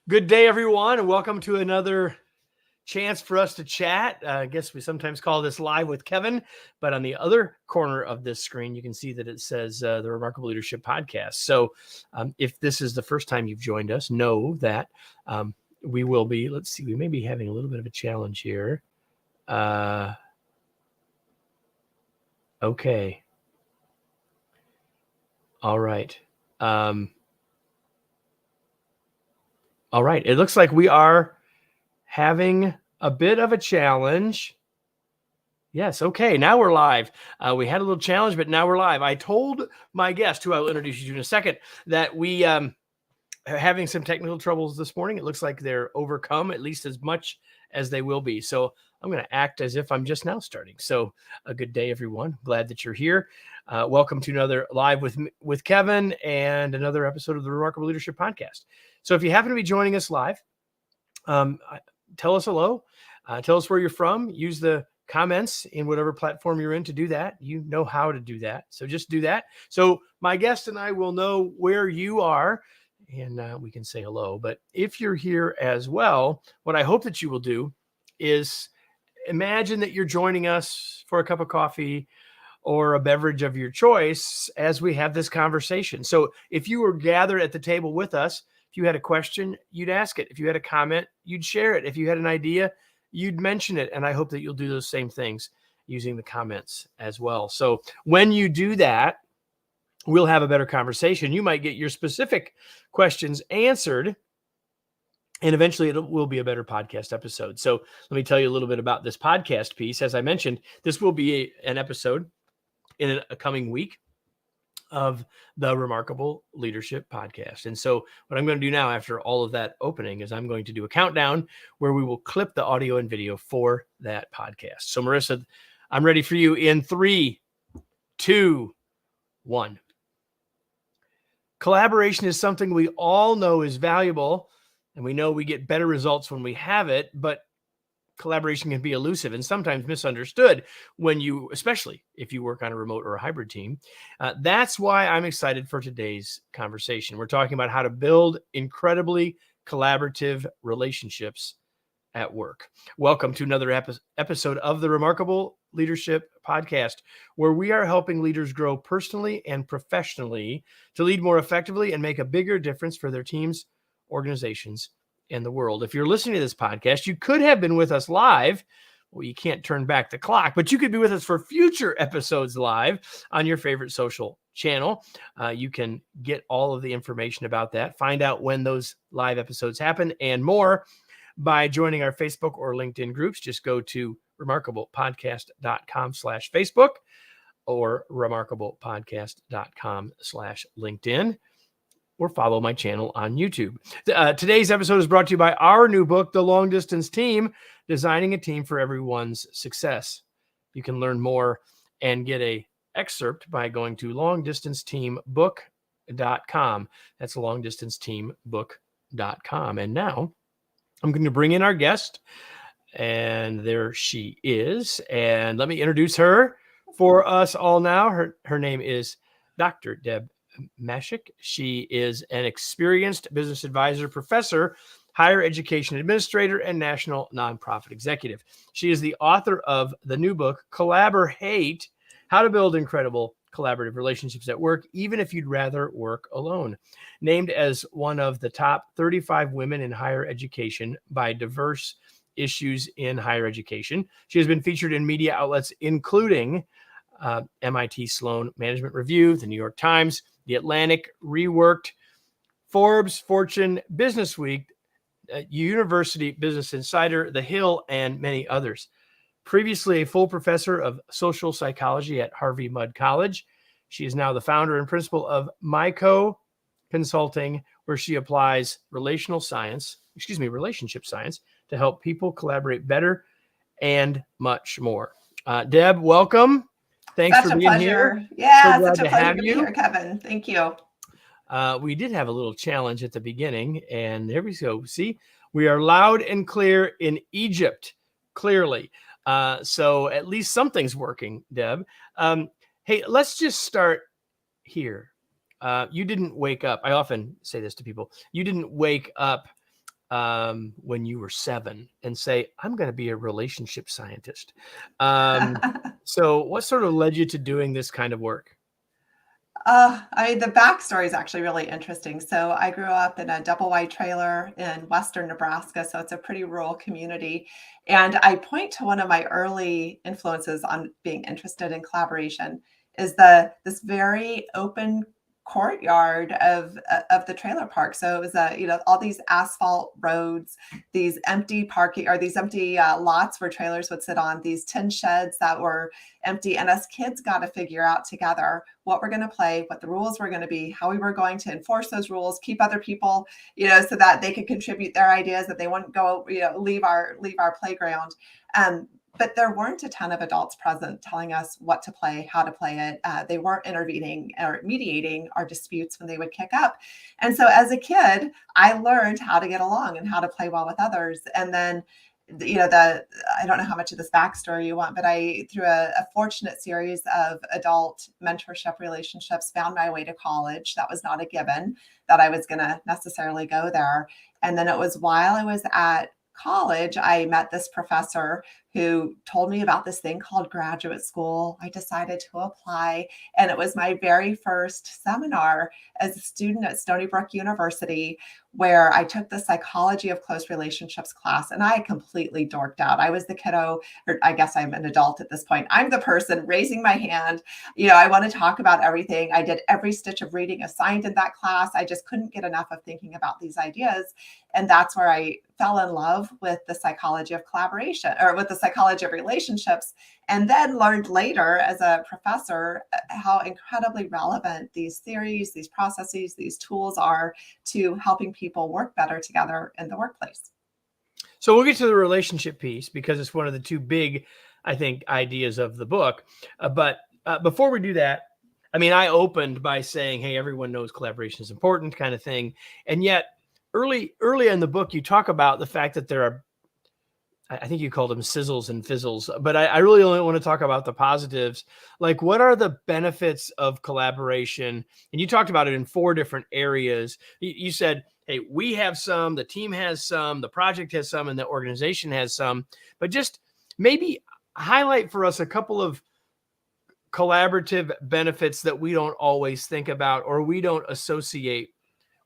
Good day, everyone, and welcome to another chance for us to chat. I guess we sometimes call this Live with Kevin, but on the other corner of this screen, you can see that it says the Remarkable Leadership Podcast. So if this is the first time you've joined us, know that we will be, let's see, we may be having a little bit of a challenge here. Okay. All right. All right. It looks like we are having a bit of a challenge. Yes. Okay. Now we're live. We had a little challenge, but now we're live. I told my guest, who I will introduce you to in a second, that we are having some technical troubles this morning. It looks like they're overcome, at least as much as they will be. So I'm going to act as if I'm just now starting. So a good day, everyone. Glad that you're here. Welcome to another Live with Kevin and another episode of the Remarkable Leadership Podcast. So if you happen to be joining us live, tell us hello. Tell us where you're from. Use the comments in whatever platform you're in to do that. You know how to do that. So just do that. So my guest and I will know where you are and we can say hello. But if you're here as well, what I hope that you will do is imagine that you're joining us for a cup of coffee or a beverage of your choice as we have this conversation. So if you were gathered at the table with us, if you had a question, you'd ask it. If you had a comment, you'd share it. If you had an idea, you'd mention it. And I hope that you'll do those same things using the comments as well. So when you do that, we'll have a better conversation. You might get your specific questions answered, and eventually it will be a better podcast episode. So let me tell you a little bit about this podcast piece. As I mentioned, this will be an episode in a coming week of the Remarkable Leadership Podcast. And so what I'm going to do now after all of that opening is I'm going to do a countdown where we will clip the audio and video for that podcast. So Marissa, I'm ready for you in 3, 2, 1. Collaboration is something we all know is valuable, and we know we get better results when we have it, but collaboration can be elusive and sometimes misunderstood especially if you work on a remote or a hybrid team. That's why I'm excited for today's conversation. We're talking about how to build incredibly collaborative relationships at work. Welcome to another episode of the Remarkable Leadership Podcast, where we are helping leaders grow personally and professionally to lead more effectively and make a bigger difference for their teams, organizations, and the world. If you're listening to this podcast, you could have been with us live. Well, you can't turn back the clock, but you could be with us for future episodes live on your favorite social channel. You can get all of the information about that, find out when those live episodes happen, and more by joining our Facebook or LinkedIn groups. Just go to remarkablepodcast.com/Facebook or remarkablepodcast.com/LinkedIn. or follow my channel on YouTube. Today's episode is brought to you by our new book, The Long Distance Team, Designing a Team for Everyone's Success. You can learn more and get an excerpt by going to longdistanceteambook.com. That's longdistanceteambook.com. And now I'm going to bring in our guest, and there she is. And let me introduce her for us all now. Her name is Dr. Deb Mashek. She is an experienced business advisor, professor, higher education administrator, and national nonprofit executive. She is the author of the new book, Collaborate: How to Build Incredible Collaborative Relationships at Work, Even If You'd Rather Work Alone. Named as one of the top 35 women in higher education by Diverse Issues in Higher Education. She has been featured in media outlets including MIT Sloan Management Review, the New York Times, The Atlantic, Reworked, Forbes, Fortune, Business Week, University Business Insider, The Hill, and many others. Previously a full professor of social psychology at Harvey Mudd College, she is now the founder and principal of MyCo Consulting, where she applies relationship science to help people collaborate better and much more. Deb, welcome. Thanks for being here. Yeah, such a pleasure to be here, Kevin. Thank you. We did have a little challenge at the beginning, and there we go. See, we are loud and clear in Egypt, clearly. So at least something's working, Deb. Hey, let's just start here. You didn't wake up. I often say this to people. You didn't wake up when you were 7 and say, I'm going to be a relationship scientist. So what sort of led you to doing this kind of work? I mean, the backstory is actually really interesting. So I grew up in a double wide trailer in Western Nebraska. So it's a pretty rural community. And I point to one of my early influences on being interested in collaboration is this very open courtyard of the trailer park. So it was all these asphalt roads, these empty parking or these empty lots where trailers would sit on, these tin sheds that were empty. And us kids got to figure out together what we're going to play, what the rules were going to be, how we were going to enforce those rules, keep other people, so that they could contribute their ideas, that they wouldn't go, leave our playground. But there weren't a ton of adults present telling us what to play, how to play it. They weren't intervening or mediating our disputes when they would kick up. And so as a kid, I learned how to get along and how to play well with others. And then I don't know how much of this backstory you want, but I, through a fortunate series of adult mentorship relationships, found my way to college. That was not a given that I was going to necessarily go there. And then it was while I was at college, I met this professor who told me about this thing called graduate school. I decided to apply, and it was my very first seminar as a student at Stony Brook University, where I took the psychology of close relationships class, and I completely dorked out. I was the kiddo, or I guess I'm an adult at this point. I'm the person raising my hand. I want to talk about everything. I did every stitch of reading assigned in that class. I just couldn't get enough of thinking about these ideas. And that's where I fell in love with the psychology of collaboration, or with the psychology of relationships, and then learned later as a professor how incredibly relevant these theories, these processes, these tools are to helping people work better together in the workplace. So we'll get to the relationship piece because it's one of the two big, I think, ideas of the book. But before we do that, I mean, I opened by saying, hey, everyone knows collaboration is important kind of thing. And yet early in the book, you talk about the fact that there are, I think you called them sizzles and fizzles, but I really only want to talk about the positives. Like, what are the benefits of collaboration? And you talked about it in 4 different areas. You said, hey, we have some, the team has some, the project has some, and the organization has some. But just maybe highlight for us a couple of collaborative benefits that we don't always think about or we don't associate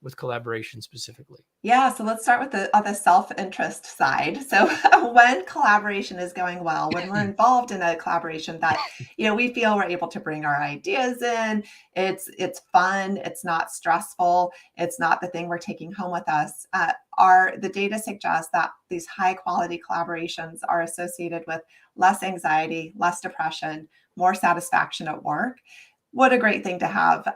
with collaboration specifically. Yeah, so let's start with the self-interest side. So when collaboration is going well, when we're involved in a collaboration that, we feel we're able to bring our ideas in, it's fun, it's not stressful, it's not the thing we're taking home with us. The data suggests that these high quality collaborations are associated with less anxiety, less depression, more satisfaction at work. What a great thing to have.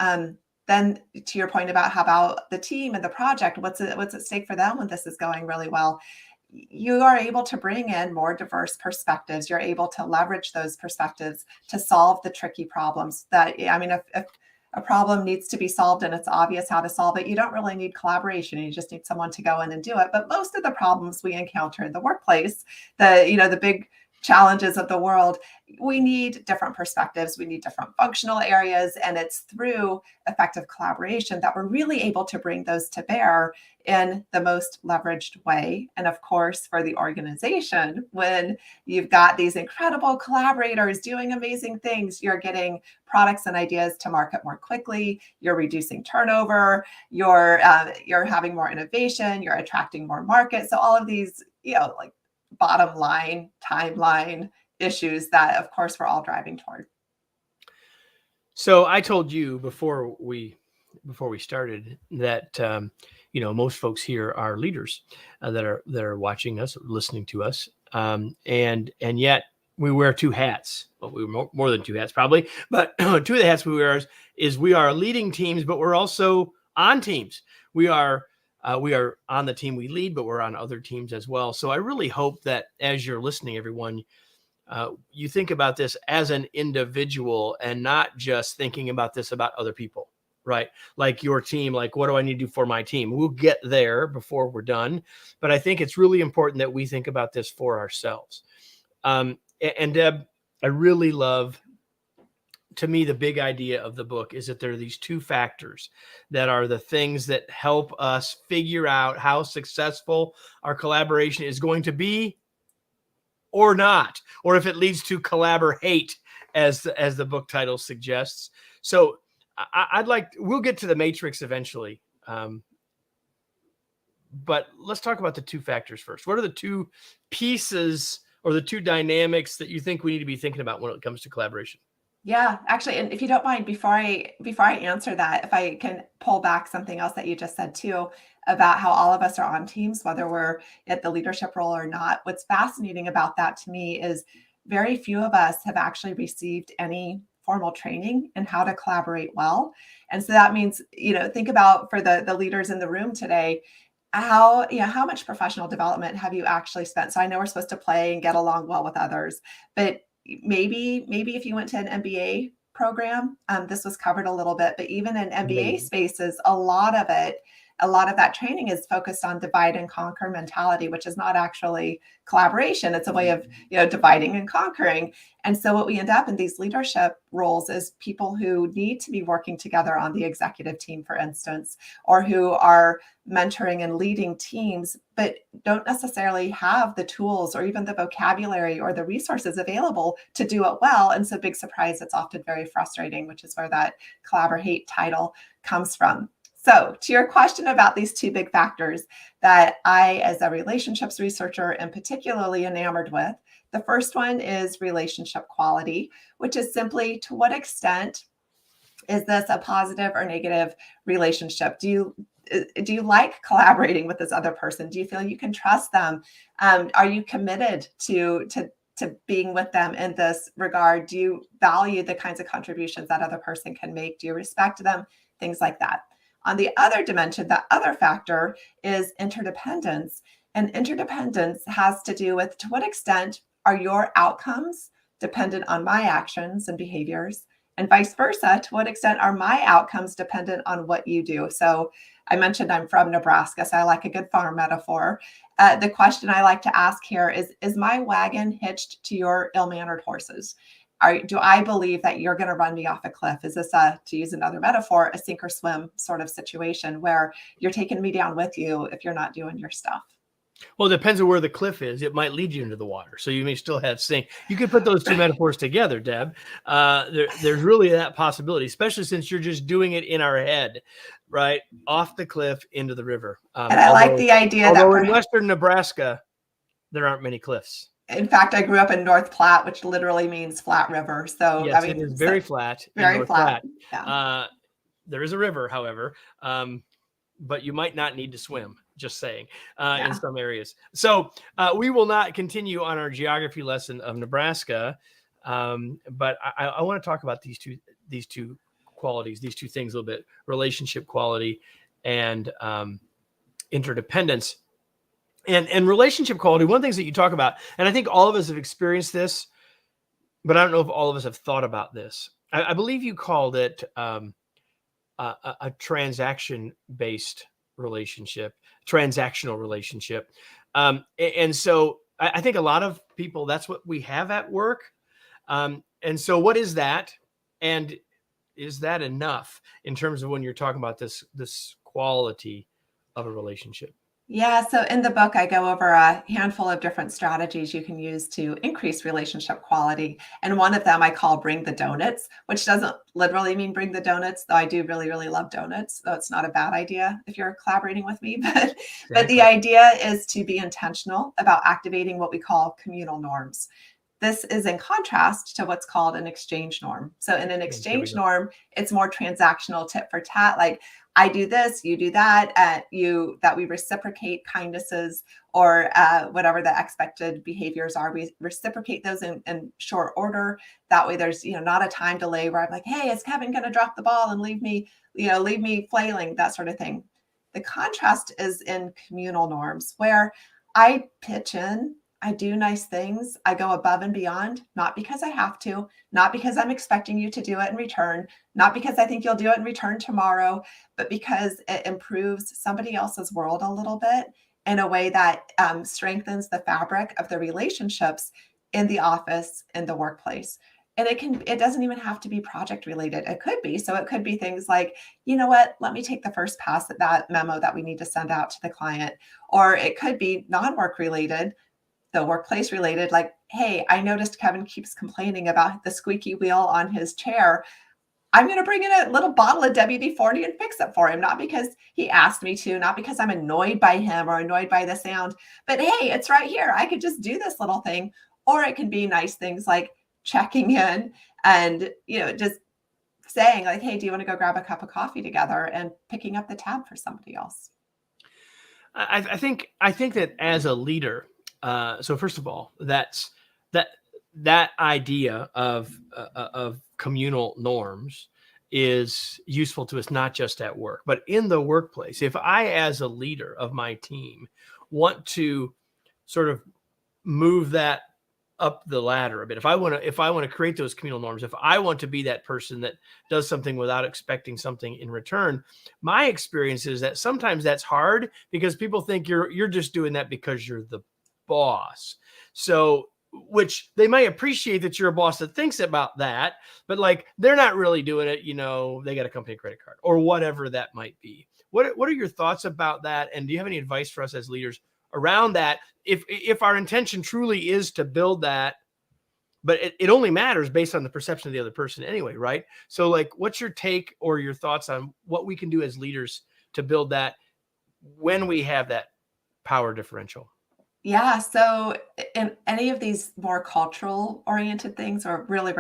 Then to your point about how about the team and the project, what's at stake for them when this is going really well? You are able to bring in more diverse perspectives. You're able to leverage those perspectives to solve the tricky problems that, I mean, if a problem needs to be solved and it's obvious how to solve it, you don't really need collaboration. You just need someone to go in and do it. But most of the problems we encounter in the workplace, the big challenges of the world, we need different perspectives, we need different functional areas, and it's through effective collaboration that we're really able to bring those to bear in the most leveraged way. And of course, for the organization, when you've got these incredible collaborators doing amazing things, you're getting products and ideas to market more quickly, you're reducing turnover, you're having more innovation, you're attracting more market. So all of these, like bottom line, timeline issues that, of course, we're all driving toward. So I told you before we started that most folks here are leaders that are watching us, listening to us, and yet we wear 2 hats. Well, we wear more than 2 hats probably, but 2 of the hats we wear is we are leading teams, but we're also on teams. We are on the team we lead, but we're on other teams as well. So I really hope that as you're listening, everyone, you think about this as an individual and not just thinking about this about other people, right? Like your team, like what do I need to do for my team? We'll get there before we're done. But I think it's really important that we think about this for ourselves. And Deb, I really love to me, the big idea of the book is that there are these two factors that are the things that help us figure out how successful our collaboration is going to be or not, or if it leads to collaborate, as the book title suggests. So we'll get to the matrix eventually. But let's talk about the two factors first. What are the two pieces or the two dynamics that you think we need to be thinking about when it comes to collaboration? Yeah, actually, and if you don't mind, before I answer that, if I can pull back something else that you just said too, about how all of us are on teams, whether we're at the leadership role or not. What's fascinating about that to me is very few of us have actually received any formal training in how to collaborate well. And so that means, think about for the leaders in the room today, how much professional development have you actually spent? So I know we're supposed to play and get along well with others, but maybe if you went to an MBA program, this was covered a little bit, but even in MBA spaces, a lot of that training is focused on divide and conquer mentality, which is not actually collaboration. It's a way of, dividing and conquering. And so what we end up in these leadership roles is people who need to be working together on the executive team, for instance, or who are mentoring and leading teams, but don't necessarily have the tools or even the vocabulary or the resources available to do it well. And so, big surprise, it's often very frustrating, which is where that collaborate title comes from. So to your question about these two big factors that I, as a relationships researcher, am particularly enamored with, the first one is relationship quality, which is simply to what extent is this a positive or negative relationship? Do you like collaborating with this other person? Do you feel you can trust them? Are you committed to being with them in this regard? Do you value the kinds of contributions that other person can make? Do you respect them? Things like that. On the other dimension, the other factor is interdependence. And interdependence has to do with to what extent are your outcomes dependent on my actions and behaviors, and vice versa, to what extent are my outcomes dependent on what you do? So I mentioned I'm from Nebraska, so I like a good farm metaphor. The question I like to ask here is my wagon hitched to your ill-mannered horses? Do I believe that you're going to run me off a cliff? Is this to use another metaphor, a sink or swim sort of situation where you're taking me down with you if you're not doing your stuff? Well, it depends on where the cliff is. It might lead you into the water, so you may still have sink. You could put those two metaphors together, Deb. There's really that possibility, especially since you're just doing it in our head, right? Off the cliff into the river. And I like the idea that in western Nebraska, there aren't many cliffs. In fact, I grew up in North Platte, which literally means flat river. So yes, it is very flat. Very flat. Yeah. There is a river, however, but you might not need to swim. Just saying, in some areas. So we will not continue on our geography lesson of Nebraska, but I want to talk about these two qualities, these two things a little bit: relationship quality and interdependence. And relationship quality, one of the things that you talk about, and I think all of us have experienced this, but I don't know if all of us have thought about this. I believe you called it a transaction-based relationship, transactional relationship. And so I think a lot of people, that's what we have at work. And so what is that? And is that enough in terms of when you're talking about this quality of a relationship? Yeah, so in the book, I go over a handful of different strategies you can use to increase relationship quality. And one of them I call bring the donuts, which doesn't literally mean bring the donuts, though I do really, really love donuts. So it's not a bad idea if you're collaborating with me. But the idea is to be intentional about activating what we call communal norms. This is in contrast to what's called an exchange norm. So in an exchange norm, it's more transactional, tit for tat, like I do this, you do that, that we reciprocate kindnesses or whatever the expected behaviors are. We reciprocate those in short order. That way there's not a time delay where I'm like, hey, is Kevin going to drop the ball and leave me flailing, that sort of thing. The contrast is in communal norms where I pitch in, I do nice things. I go above and beyond, not because I have to, not because I'm expecting you to do it in return, not because I think you'll do it in return tomorrow, but because it improves somebody else's world a little bit in a way that strengthens the fabric of the relationships in the office, in the workplace. And it doesn't even have to be project related. It could be. So it could be things like, you know what, let me take the first pass at that memo that we need to send out to the client. Or it could be non-work related, the workplace related, like, hey, I noticed Kevin keeps complaining about the squeaky wheel on his chair. I'm going to bring in a little bottle of WD-40 and fix it for him, not because he asked me to, not because I'm annoyed by him or annoyed by the sound, but hey, it's right here. I could just do this little thing. Or it can be nice things like checking in and, just saying like, hey, do you want to go grab a cup of coffee together, and picking up the tab for somebody else. I think that as a leader, so first of all, that idea of communal norms is useful to us, not just at work, but in the workplace. If I, as a leader of my team, want to sort of move that up the ladder a bit, if I want to create those communal norms, if I want to be that person that does something without expecting something in return, my experience is that sometimes that's hard because people think you're just doing that because you're the boss. So, which they might appreciate that you're a boss that thinks about that, but like they're not really doing it, they got a company credit card or whatever that might be. What are your thoughts about that? And do you have any advice for us as leaders around that? If our intention truly is to build that, but it only matters based on the perception of the other person anyway, right? So like, what's your take or your thoughts on what we can do as leaders to build that when we have that power differential? Yeah. So in any of these more cultural oriented things, or really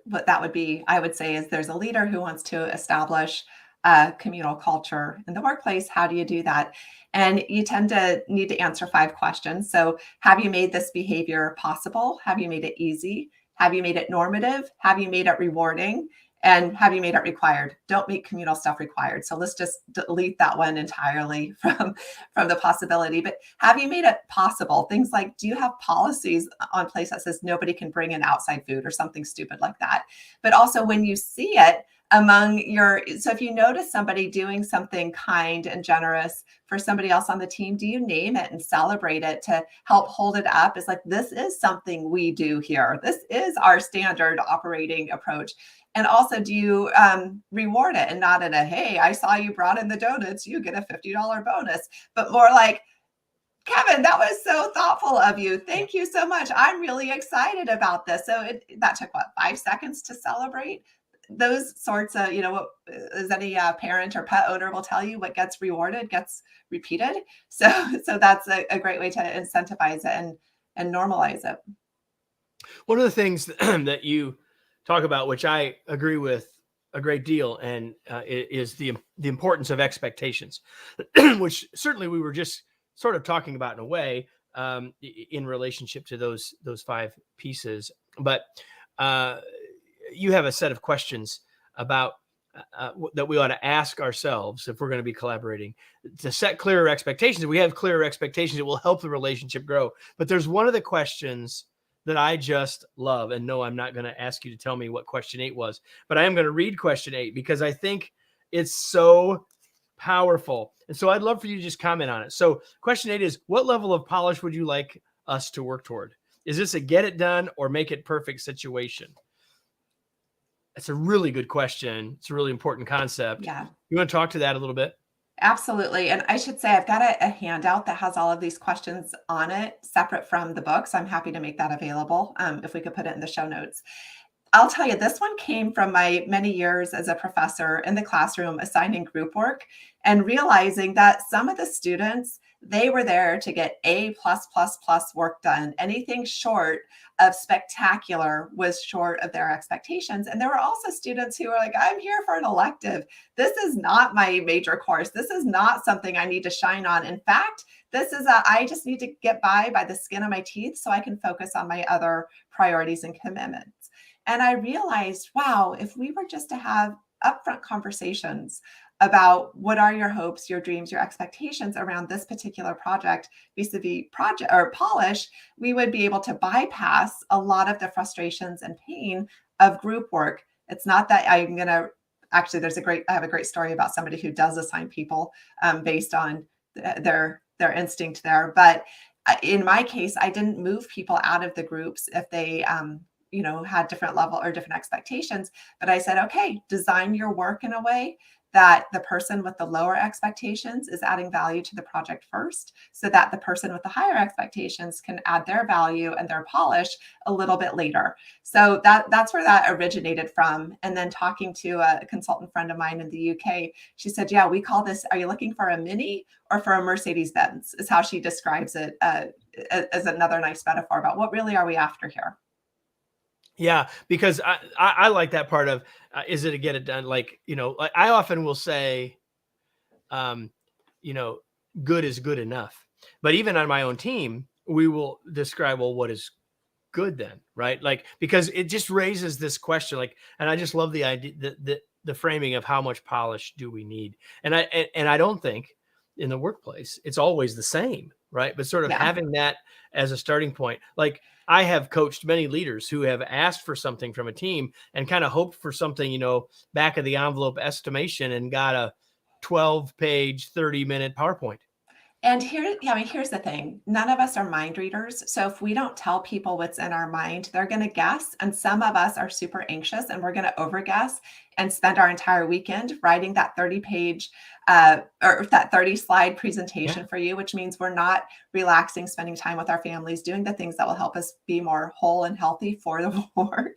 what that would be, I would say, is there's a leader who wants to establish a communal culture in the workplace. How do you do that? And you tend to need to answer 5 questions. So have you made this behavior possible? Have you made it easy? Have you made it normative? Have you made it rewarding? And have you made it required? Don't make communal stuff required. So let's just delete that one entirely from the possibility. But have you made it possible? Things like, do you have policies on place that says nobody can bring in outside food or something stupid like that? But also when you see it so if you notice somebody doing something kind and generous for somebody else on the team, do you name it and celebrate it to help hold it up? It's like, this is something we do here. This is our standard operating approach. And also, do you reward it, and not in a, hey, I saw you brought in the donuts, you get a $50 bonus, but more like, Kevin, that was so thoughtful of you. Thank you so much. I'm really excited about this. So that took 5 seconds to celebrate. Those sorts of, what as any parent or pet owner will tell you, what gets rewarded gets repeated. So that's a great way to incentivize it and normalize it. One of the things that you talk about, which I agree with a great deal, and is the importance of expectations, which certainly we were just sort of talking about in a way, in relationship to those 5 pieces. But you have a set of questions about that we ought to ask ourselves if we're going to be collaborating, to set clearer expectations. If we have clearer expectations, it will help the relationship grow. But there's one of the questions that I just love, and no, I'm not going to ask you to tell me what question 8 was, but I am going to read question 8 because I think it's so powerful. And so I'd love for you to just comment on it. So question 8 is, what level of polish would you like us to work toward? Is this a get it done or make it perfect situation? That's a really good question. It's a really important concept. Yeah. You want to talk to that a little bit? Absolutely. And I should say, I've got a handout that has all of these questions on it, separate from the book. So I'm happy to make that available, if we could put it in the show notes. I'll tell you, this one came from my many years as a professor in the classroom assigning group work, and realizing that some of the students, they were there to get A+++ work done. Anything short of spectacular was short of their expectations. And there were also students who were like, I'm here for an elective. This is not my major course. This is not something I need to shine on. In fact, I just need to get by the skin of my teeth so I can focus on my other priorities and commitments. And I realized, wow, if we were just to have upfront conversations about what are your hopes, your dreams, your expectations around this particular project vis-a-vis project or polish, we would be able to bypass a lot of the frustrations and pain of group work. It's not that I'm going to actually, I have a great story about somebody who does assign people based on their instinct there. But in my case, I didn't move people out of the groups if they had different level or different expectations. But I said, okay, design your work in a way that the person with the lower expectations is adding value to the project first, so that the person with the higher expectations can add their value and their polish a little bit later. So that's where that originated from. And then talking to a consultant friend of mine in the UK, she said, yeah, we call this, are you looking for a Mini or for a Mercedes Benz, is how she describes it, as another nice metaphor about what really are we after here. Yeah, because I like that part of, is it a get it done? Like, like I often will say, um, good is good enough. But even on my own team, we will describe, well, what is good then, right? Like, because it just raises this question, like, and I just love the idea, the framing of how much polish do we need? And I don't think in the workplace it's always the same, right? But sort of Yeah. having that as a starting point. Like, I have coached many leaders who have asked for something from a team and kind of hoped for something, back of the envelope estimation, and got a 12-page, 30-minute PowerPoint. And here's the thing. None of us are mind readers. So if we don't tell people what's in our mind, they're going to guess. And some of us are super anxious and we're going to overguess and spend our entire weekend writing that 30-page or that 30-slide presentation Yeah. for you, which means we're not relaxing, spending time with our families, doing the things that will help us be more whole and healthy for the work.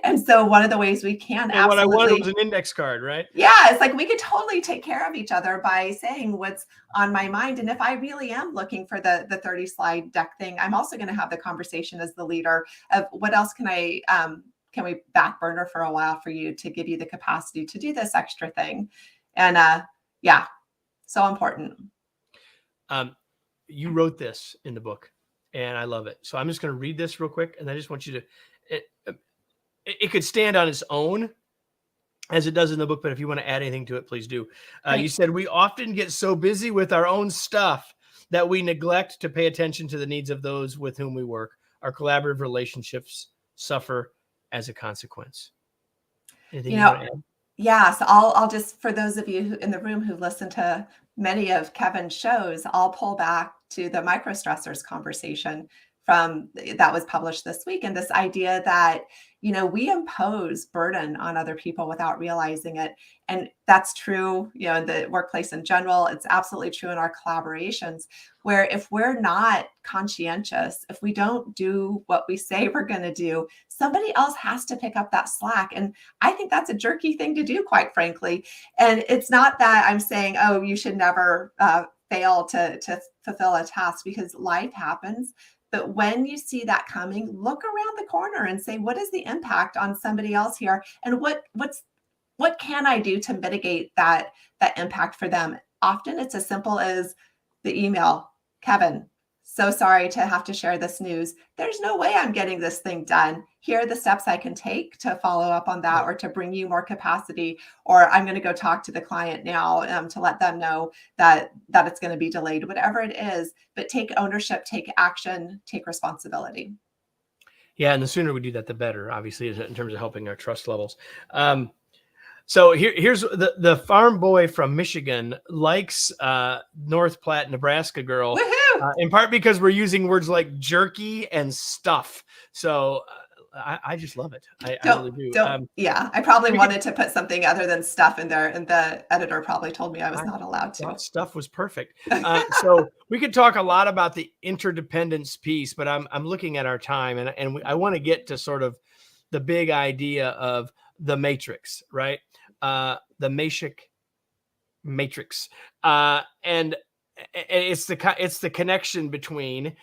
And so one of the ways we can And what I wanted absolutely, was an index card, right? yeah, it's like we could totally take care of each other by saying what's on my mind. And if I really am looking for the 30-slide deck thing, I'm also going to have the conversation as the leader of what else can we back burner for a while for you to give you the capacity to do this extra thing. And yeah, so important. You wrote this in the book, and I love it. So I'm just going to read this real quick, and I just want you to, it could stand on its own as it does in the book, but if you want to add anything to it, please do. You said, we often get so busy with our own stuff that we neglect to pay attention to the needs of those with whom we work. Our collaborative relationships suffer as a consequence. Anything you want to add? Yeah, so I'll just, for those of you in the room who listen to many of Kevin's shows, I'll pull back to the microstressors conversation from that was published this week, and this idea that we impose burden on other people without realizing it. And that's true in the workplace in general. It's absolutely true in our collaborations, where if we're not conscientious, if we don't do what we say we're going to do, somebody else has to pick up that slack. And I think that's a jerky thing to do, quite frankly. And it's not that I'm saying, oh, you should never fail to fulfill a task, because life happens. But when you see that coming, look around the corner and say, what is the impact on somebody else here? And what can I do to mitigate that impact for them? Often it's as simple as the email, Kevin, so sorry to have to share this news. There's no way I'm getting this thing done. Here are the steps I can take to follow up on that, or to bring you more capacity, or I'm going to go talk to the client now to let them know that it's going to be delayed, whatever it is. But take ownership, take action, take responsibility. Yeah, and the sooner we do that, the better, obviously, in terms of helping our trust levels. So here's the farm boy from Michigan likes North Platte, Nebraska girl, in part because we're using words like jerky and stuff. So I just love it. I really do. Yeah, I probably wanted to put something other than stuff in there, and the editor probably told me I was not allowed to. Thought stuff was perfect. So we could talk a lot about the interdependence piece, but I'm looking at our time, and I want to get to sort of the big idea of the matrix, right? The Mashek Matrix, and it's the connection between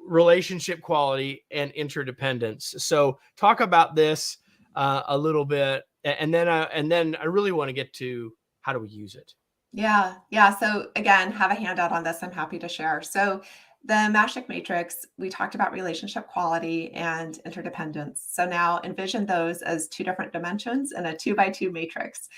relationship quality and interdependence. So talk about this a little bit, and then I really want to get to how do we use it. Yeah. So again, have a handout on this. I'm happy to share. So the Mashek Matrix, we talked about relationship quality and interdependence. So now envision those as two different dimensions in a 2x2 matrix.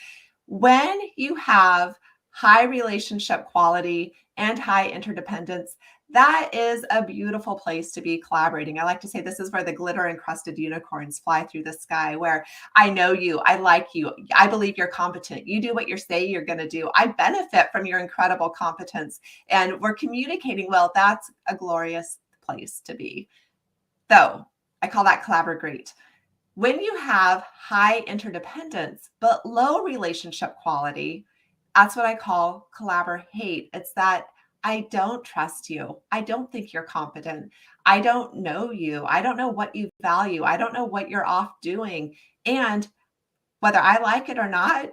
When you have high relationship quality and high interdependence, that is a beautiful place to be collaborating. I like to say this is where the glitter encrusted unicorns fly through the sky, where I know you, I like you, I believe you're competent, you do what you say you're going to do, I benefit from your incredible competence, and we're communicating well. That's a glorious place to be. So I call that collaborate. When you have high interdependence, but low relationship quality, that's what I call collaborate. It's that I don't trust you. I don't think you're competent. I don't know you. I don't know what you value. I don't know what you're off doing. And whether I like it or not,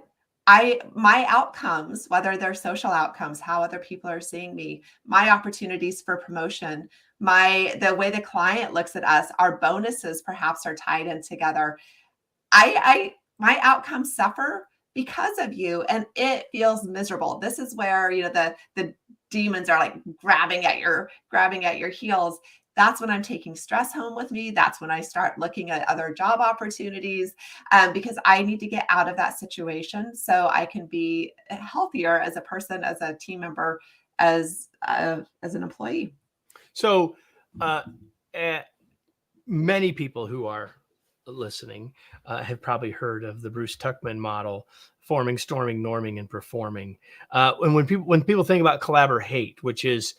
my outcomes, whether they're social outcomes, how other people are seeing me, my opportunities for promotion, the way the client looks at us, our bonuses perhaps are tied in together. I my outcomes suffer because of you, and it feels miserable. This is where, the demons are like grabbing at your heels. That's when I'm taking stress home with me. That's when I start looking at other job opportunities, because I need to get out of that situation so I can be healthier as a person, as a team member, as an employee. So, many people who are listening have probably heard of the Bruce Tuckman model: forming, storming, norming, and performing. And when people think about collaborate, which is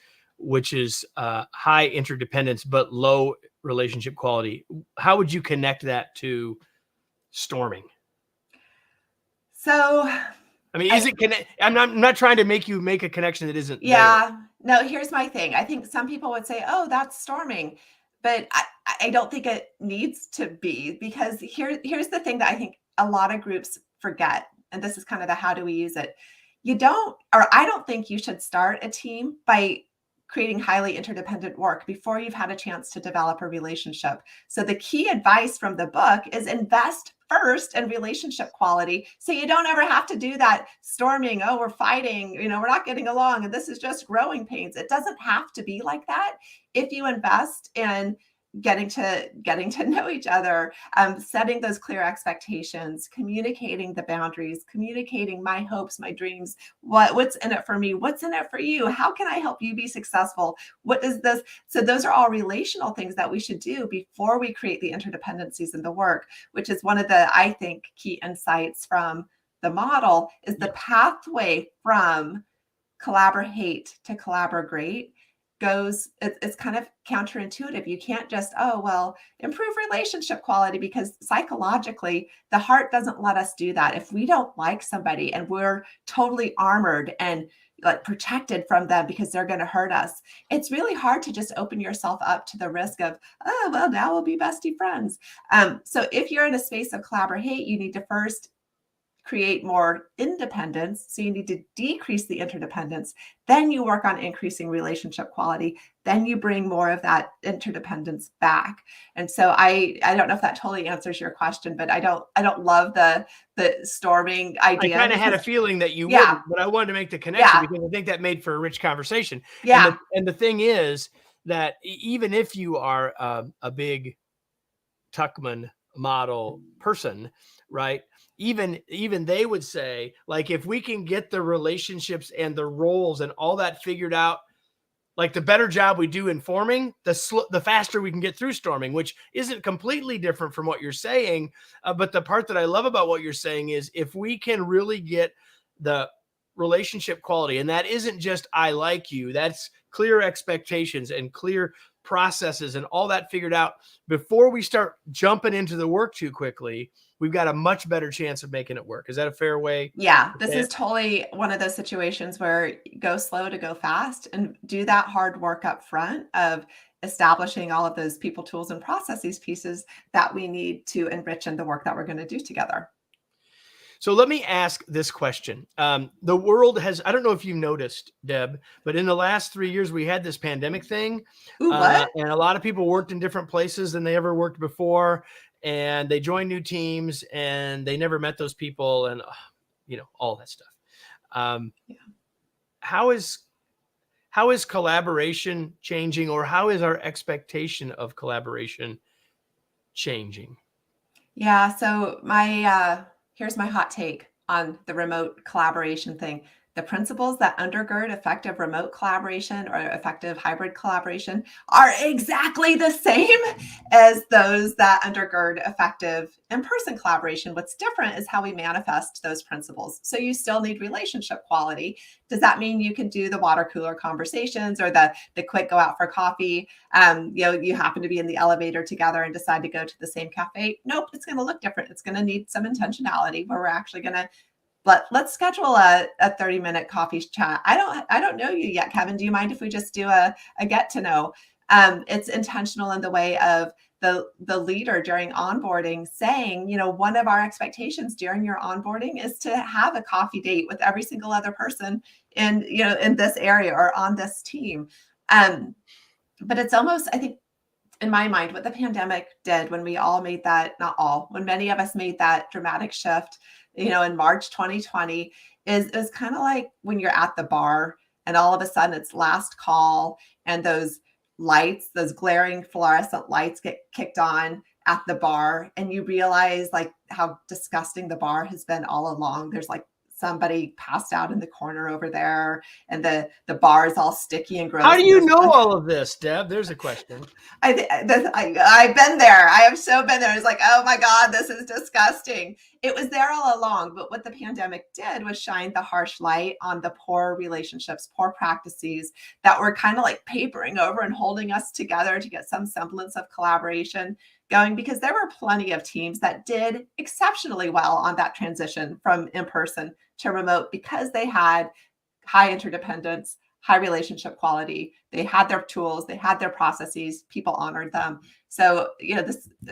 high interdependence but low relationship quality, how would you connect that to storming? So, I mean, is it connect? I'm not trying to make you make a connection that isn't there. yeah, no, here's my thing. I think some people would say, oh, that's storming, but I don't think it needs to be, because here's the thing that I think a lot of groups forget. And this is kind of the how do we use it. I don't think you should start a team by creating highly interdependent work before you've had a chance to develop a relationship. So the key advice from the book is invest first in relationship quality, so you don't ever have to do that storming. Oh, we're fighting, we're not getting along, and this is just growing pains. It doesn't have to be like that. If you invest in getting to know each other, setting those clear expectations, communicating the boundaries, communicating my hopes, my dreams, what's in it for me, what's in it for you, how can I help you be successful, what is this? So those are all relational things that we should do before we create the interdependencies in the work, which is one of the, I think, key insights from the model, is the pathway from collaborate to collaborate it's kind of counterintuitive. You can't just, oh, well, improve relationship quality, because psychologically the heart doesn't let us do that. If we don't like somebody and we're totally armored and like protected from them because they're going to hurt us, it's really hard to just open yourself up to the risk of, oh, well, now we'll be bestie friends. So if you're in a space of collaborate, you need to first create more independence. So you need to decrease the interdependence. Then you work on increasing relationship quality. Then you bring more of that interdependence back. And so I don't know if that totally answers your question, but I don't love the storming idea. I kind of had a feeling that you Yeah. wouldn't, but I wanted to make the connection Yeah. because I think that made for a rich conversation. Yeah. And the thing is that even if you are a big Tuckman model person, right? Even they would say, like, if we can get the relationships and the roles and all that figured out, like the better job we do in forming, the faster we can get through storming, which isn't completely different from what you're saying. But the part that I love about what you're saying is, if we can really get the relationship quality, and that isn't just I like you, that's clear expectations and clear processes and all that figured out before we start jumping into the work too quickly, we've got a much better chance of making it work. Is that a fair way? Yeah, this is totally one of those situations where go slow to go fast, and do that hard work up front of establishing all of those people, tools, and processes pieces that we need to enrich in the work that we're going to do together. So let me ask this question. The world has, I don't know if you've noticed, Deb, but in the last 3 years, we had this pandemic thing. Ooh, what? And a lot of people worked in different places than they ever worked before. And they joined new teams and they never met those people, and, all that stuff. Yeah. How is collaboration changing, or how is our expectation of collaboration changing? Yeah, so here's my hot take on the remote collaboration thing. the principles that undergird effective remote collaboration or effective hybrid collaboration are exactly the same as those that undergird effective in-person collaboration. What's different is how we manifest those principles. So you still need relationship quality. Does that mean you can do the water cooler conversations or the quick go out for coffee? You happen to be in the elevator together and decide to go to the same cafe? Nope, it's going to look different. It's going to need some intentionality where we're actually going to let's schedule a 30-minute coffee chat. I don't know you yet, Kevin. Do you mind if we just do a get to know? It's intentional in the way of the leader during onboarding saying, one of our expectations during your onboarding is to have a coffee date with every single other person in this area or on this team. But it's almost, I think, in my mind, what the pandemic did when we all made that, not all, when many of us made that dramatic shift, in March 2020, is kind of like when you're at the bar and all of a sudden it's last call and those lights, those glaring fluorescent lights get kicked on at the bar and you realize like how disgusting the bar has been all along. There's like somebody passed out in the corner over there and the bar is all sticky and gross. How do you know all of this, Deb? There's a question. I've been there. I have so been there. It's like, oh my God, this is disgusting. It was there all along. But what the pandemic did was shine the harsh light on the poor relationships, poor practices that were kind of like papering over and holding us together to get some semblance of collaboration going, because there were plenty of teams that did exceptionally well on that transition from in-person to remote because they had high interdependence, high relationship quality. They had their tools, they had their processes, people honored them. So,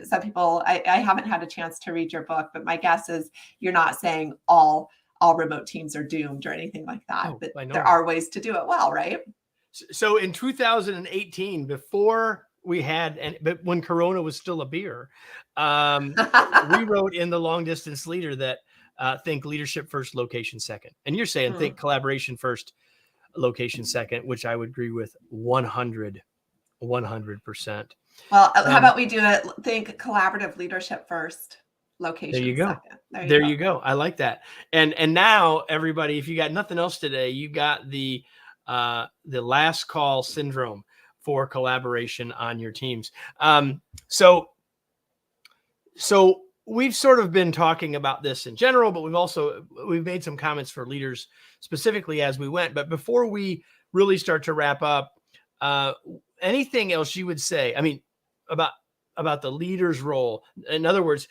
some people, I haven't had a chance to read your book, but my guess is you're not saying all remote teams are doomed or anything like that, but there are ways to do it well, right? So in 2018, before we had, but when Corona was still a beer, we wrote in the Long Distance Leader that think leadership first, location second. And you're saying think collaboration first, location second, which I would agree with 100%. Well, how about we do it? Think collaborative leadership first, location there you go. Second. There you go. I like that. And now everybody, if you got nothing else today, you got the last call syndrome for collaboration on your teams. So we've sort of been talking about this in general, but we've made some comments for leaders specifically as we went. But before we really start to wrap up, anything else you would say? I mean, about the leader's role. In other words,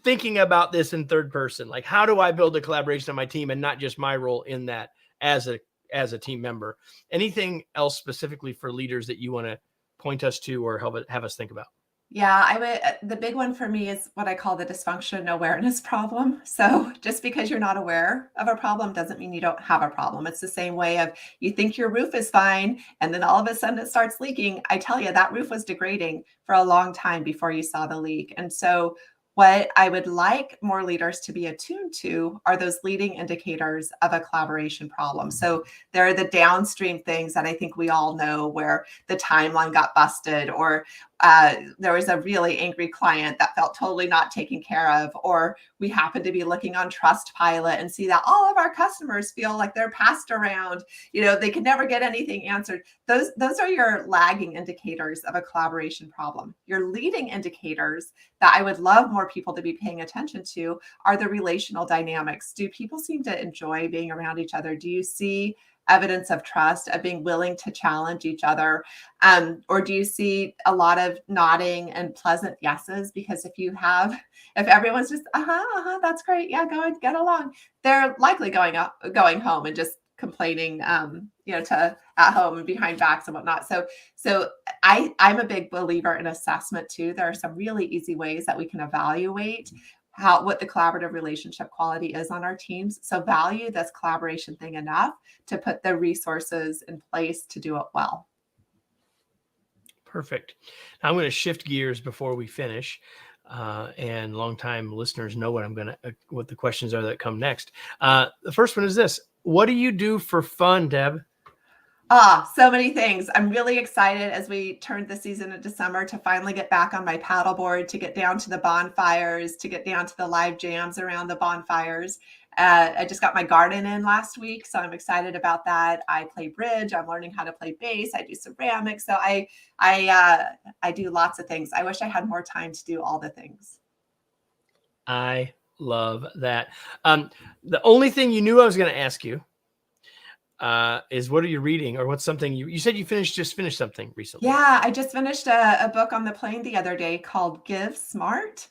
thinking about this in third person, like how do I build a collaboration on my team and not just my role in that as a team member? Anything else specifically for leaders that you want to point us to or have us think about? Yeah, the big one for me is what I call the dysfunction awareness problem. So just because you're not aware of a problem doesn't mean you don't have a problem. It's the same way of you think your roof is fine and then all of a sudden it starts leaking. I tell you, that roof was degrading for a long time before you saw the leak. And so what I would like more leaders to be attuned to are those leading indicators of a collaboration problem. So there are the downstream things that I think we all know, where the timeline got busted, or there was a really angry client that felt totally not taken care of, or we happen to be looking on Trustpilot and see that all of our customers feel like they're passed around. They can never get anything answered. Those are your lagging indicators of a collaboration problem. Your leading indicators that I would love more people to be paying attention to are the relational dynamics. Do people seem to enjoy being around each other? Do you see evidence of trust, of being willing to challenge each other? Or do you see a lot of nodding and pleasant yeses? Because if everyone's just, that's great. Yeah, go and get along. They're likely going home and just complaining, to at home and behind backs and whatnot. So I'm a big believer in assessment too. There are some really easy ways that we can evaluate what the collaborative relationship quality is on our teams. So value this collaboration thing enough to put the resources in place to do it well. Perfect. Now I'm going to shift gears before we finish. And longtime listeners know what the questions are that come next. The first one is this: what do you do for fun, Deb? So many things. I'm really excited as we turned the season into summer to finally get back on my paddleboard, to get down to the bonfires, to get down to the live jams around the bonfires. I just got my garden in last week, so I'm excited about that. I play bridge. I'm learning how to play bass. I do ceramics. So I do lots of things. I wish I had more time to do all the things. I love that. The only thing you knew I was going to ask you is what are you reading, or what's something you said you just finished something recently? Yeah, I just finished a book on the plane the other day called Give Smart.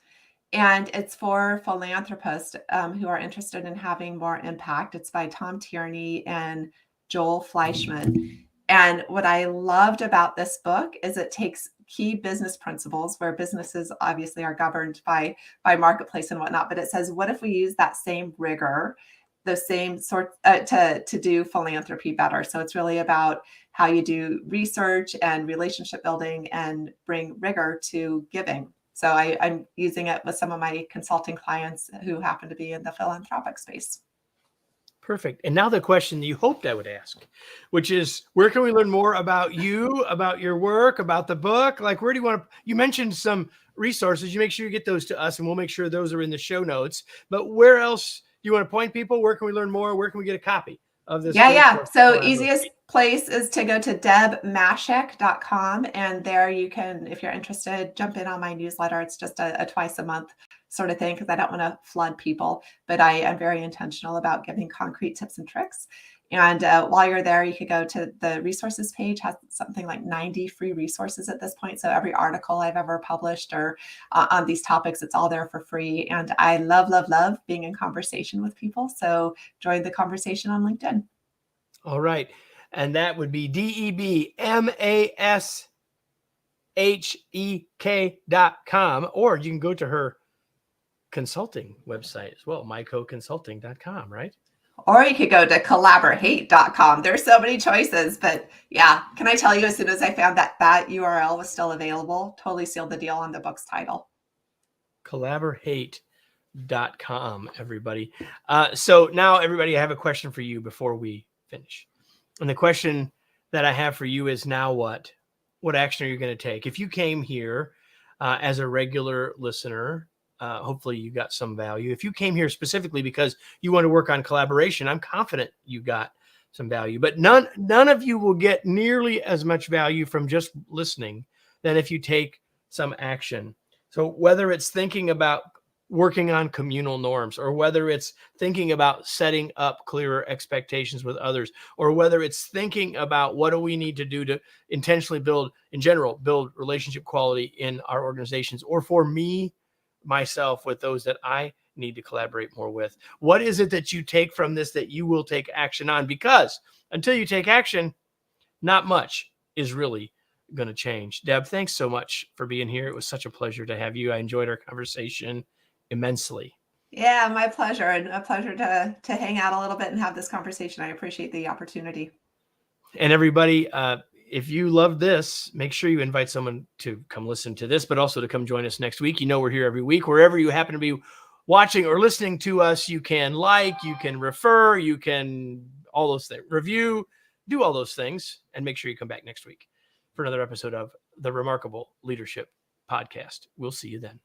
And it's for philanthropists who are interested in having more impact. It's by Tom Tierney and Joel Fleischman. And what I loved about this book is it takes key business principles where businesses obviously are governed by marketplace and whatnot. But it says, what if we use that same rigor, the same sort to do philanthropy better? So it's really about how you do research and relationship building and bring rigor to giving. So I'm using it with some of my consulting clients who happen to be in the philanthropic space. Perfect. And now the question you hoped I would ask, which is, where can we learn more about you, about your work, about the book? Like, where do you want to, you mentioned some resources. You make sure you get those to us, and we'll make sure those are in the show notes. But where else do you want to point people? Where can we learn more? Where can we get a copy of this? Yeah. So easiest place is to go to debmashek.com. And there you can, if you're interested, jump in on my newsletter. It's just a twice a month sort of thing because I don't want to flood people, but I am very intentional about giving concrete tips and tricks. And while you're there, you could go to the resources page, has something like 90 free resources at this point. So every article I've ever published or on these topics, it's all there for free. And I love, love, love being in conversation with people. So join the conversation on LinkedIn. All right. And that would be DEBMASHEK.com, or you can go to her consulting website as well, mycoconsulting.com, right? Or you could go to collaborate.com. There's so many choices, but yeah, can I tell you, as soon as I found that URL was still available, totally sealed the deal on the book's title. Collaborate.com, everybody. So now, everybody, I have a question for you before we finish. And the question that I have for you is, now what? What action are you going to take? If you came here as a regular listener, hopefully you got some value. If you came here specifically because you want to work on collaboration, I'm confident you got some value. But none of you will get nearly as much value from just listening than if you take some action. So whether it's thinking about working on communal norms, or whether it's thinking about setting up clearer expectations with others, or whether it's thinking about what do we need to do to intentionally build relationship quality in our organizations, or for myself with those that I need to collaborate more with. What is it that you take from this that you will take action on? Because until you take action, not much is really going to change. Deb, thanks so much for being here. It was such a pleasure to have you. I enjoyed our conversation immensely. Yeah, my pleasure, and a pleasure to hang out a little bit and have this conversation. I appreciate the opportunity. And everybody, if you love this, make sure you invite someone to come listen to this, but also to come join us next week. You know, we're here every week. Wherever you happen to be watching or listening to us, you can you can refer, you can all those things, review, do all those things, and make sure you come back next week for another episode of the Remarkable Leadership Podcast. We'll see you then.